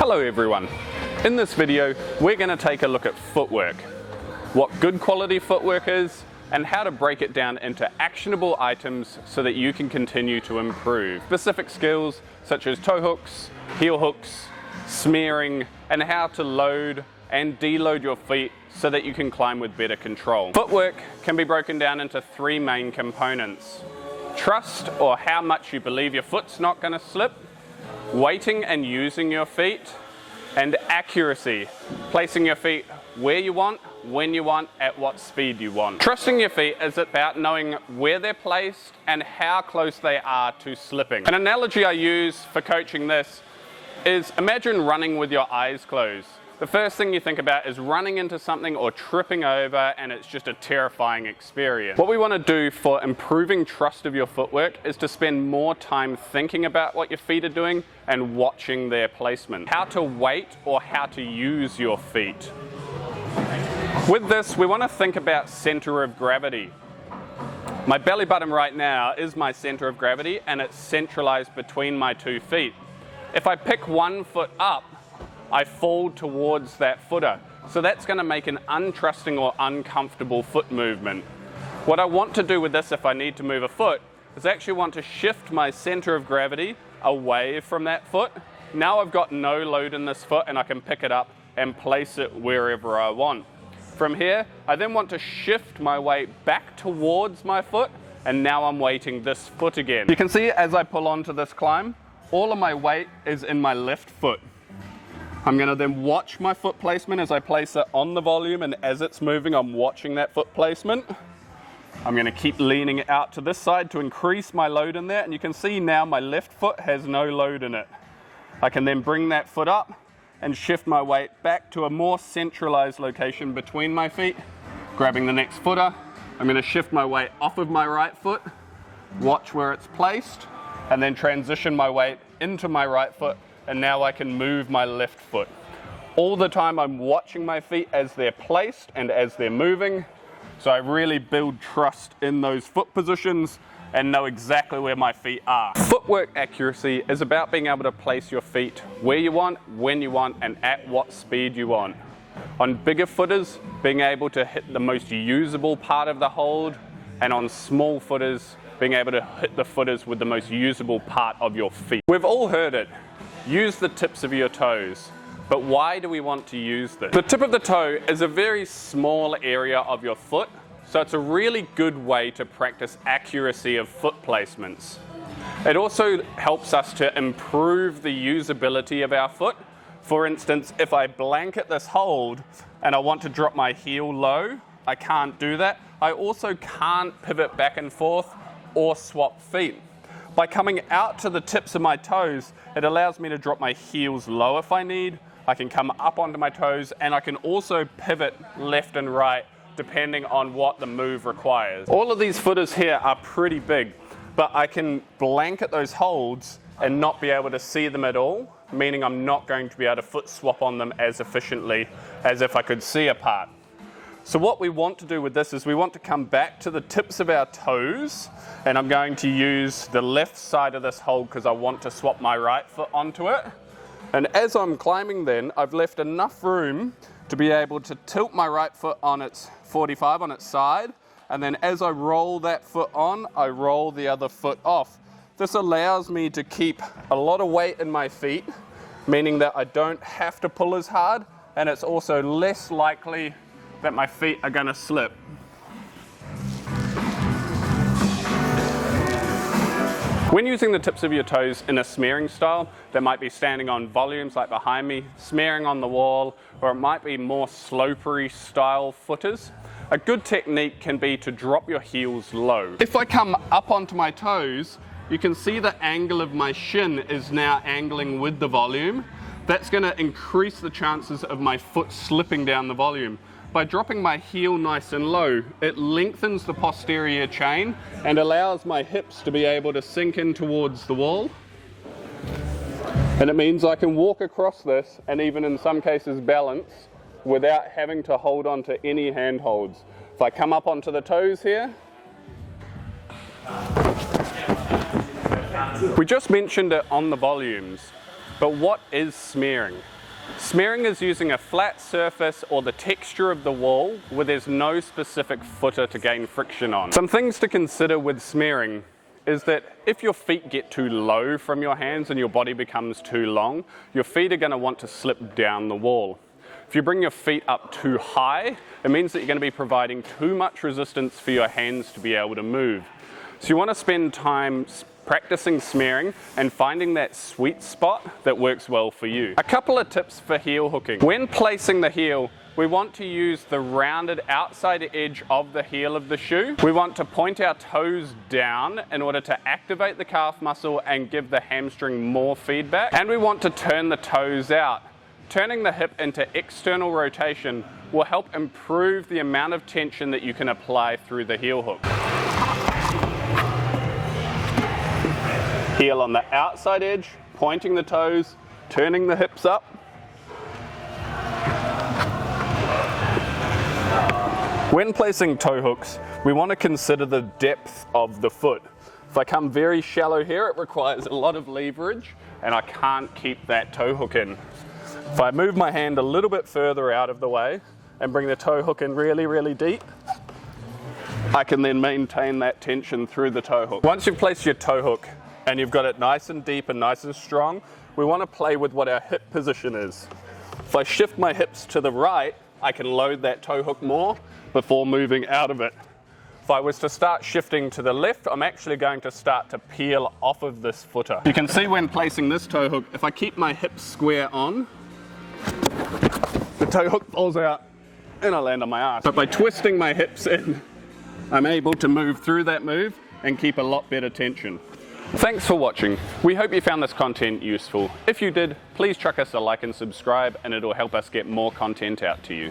Hello everyone. In this video, we're going to take a look at footwork, what good quality footwork is, and how to break it down into actionable items so that you can continue to improve. Specific skills such as toe hooks, heel hooks, smearing, and how to load and deload your feet so that you can climb with better control. Footwork can be broken down into three main components: trust, or how much you believe your foot's not going to slip; weighting and using your feet; and accuracy, placing your feet where you want, when you want, at what speed you want. Trusting your feet is about knowing where they're placed and how close they are to slipping. An analogy I use for coaching this is, imagine running with your eyes closed. The first thing you think about is running into something or tripping over, and it's just a terrifying experience. What we want to do for improving trust of your footwork is to spend more time thinking about what your feet are doing and watching their placement. How to weight or how to use your feet. With this, we want to think about center of gravity. My belly button right now is my center of gravity, and it's centralized between my 2 feet. If I pick one foot up, I fall towards that footer. So that's going to make an untrusting or uncomfortable foot movement. What I want to do with this, if I need to move a foot, is actually want to shift my center of gravity away from that foot. Now I've got no load in this foot, and I can pick it up and place it wherever I want. From here, I then want to shift my weight back towards my foot, and now I'm weighting this foot again. You can see as I pull onto this climb, all of my weight is in my left foot. I'm going to then watch my foot placement as I place it on the volume, and as it's moving, I'm watching that foot placement. I'm going to keep leaning out to this side to increase my load in there, and you can see now my left foot has no load in it. I can then bring that foot up and shift my weight back to a more centralized location between my feet, grabbing the next footer. I'm going to shift my weight off of my right foot, watch where it's placed, and then transition my weight into my right foot, and now I can move my left foot. All the time I'm watching my feet as they're placed and as they're moving, so I really build trust in those foot positions and know exactly where my feet are. Footwork accuracy is about being able to place your feet where you want, when you want, and at what speed you want. On bigger footers, being able to hit the most usable part of the hold, and on small footers, being able to hit the footers with the most usable part of your feet. We've all heard it. Use the tips of your toes. But why do we want to use this? The tip of the toe is a very small area of your foot, so it's a really good way to practice accuracy of foot placements. It also helps us to improve the usability of our foot. For instance, if I blanket this hold and I want to drop my heel low, I can't do that. I also can't pivot back and forth or swap feet. By coming out to the tips of my toes, it allows me to drop my heels low if I need. I can come up onto my toes, and I can also pivot left and right depending on what the move requires. All of these footers here are pretty big, but I can blanket those holds and not be able to see them at all, meaning I'm not going to be able to foot swap on them as efficiently as if I could see a part. So what we want to do with this is we want to come back to the tips of our toes, and I'm going to use the left side of this hold because I want to swap my right foot onto it. And as I'm climbing then, I've left enough room to be able to tilt my right foot on its 45 on its side, and then as I roll that foot on, I roll the other foot off. This allows me to keep a lot of weight in my feet, meaning that I don't have to pull as hard, and it's also less likely that my feet are going to slip. When using the tips of your toes in a smearing style, that might be standing on volumes like behind me, smearing on the wall, or it might be more slopery style footers. A good technique can be to drop your heels low. If I come up onto my toes, you can see the angle of my shin is now angling with the volume. That's going to increase the chances of my foot slipping down the volume. By dropping my heel nice and low, it lengthens the posterior chain and allows my hips to be able to sink in towards the wall. And it means I can walk across this and even in some cases balance without having to hold on to any handholds. If I come up onto the toes here, we just mentioned it on the volumes, but what is smearing? Smearing is using a flat surface or the texture of the wall where there's no specific footer to gain friction on. Some things to consider with smearing is that if your feet get too low from your hands and your body becomes too long, your feet are going to want to slip down the wall. If you bring your feet up too high, it means that you're going to be providing too much resistance for your hands to be able to move. So you want to spend time practicing smearing and finding that sweet spot that works well for you. A couple of tips for heel hooking. When placing the heel, we want to use the rounded outside edge of the heel of the shoe. We want to point our toes down in order to activate the calf muscle and give the hamstring more feedback. And we want to turn the toes out. Turning the hip into external rotation will help improve the amount of tension that you can apply through the heel hook. Heel on the outside edge, pointing the toes, turning the hips up. When placing toe hooks, we want to consider the depth of the foot. If I come very shallow here, it requires a lot of leverage and I can't keep that toe hook in. If I move my hand a little bit further out of the way and bring the toe hook in really, really deep, I can then maintain that tension through the toe hook. Once you've placed your toe hook and you've got it nice and deep and nice and strong, we want to play with what our hip position is. If I shift my hips to the right, I can load that toe hook more before moving out of it. If I was to start shifting to the left, I'm actually going to start to peel off of this footer. You can see when placing this toe hook, if I keep my hips square on, the toe hook falls out and I land on my ass. But by twisting my hips in, I'm able to move through that move and keep a lot better tension. Thanks for watching. We hope you found this content useful. If you did, please chuck us a like and subscribe and it'll help us get more content out to you.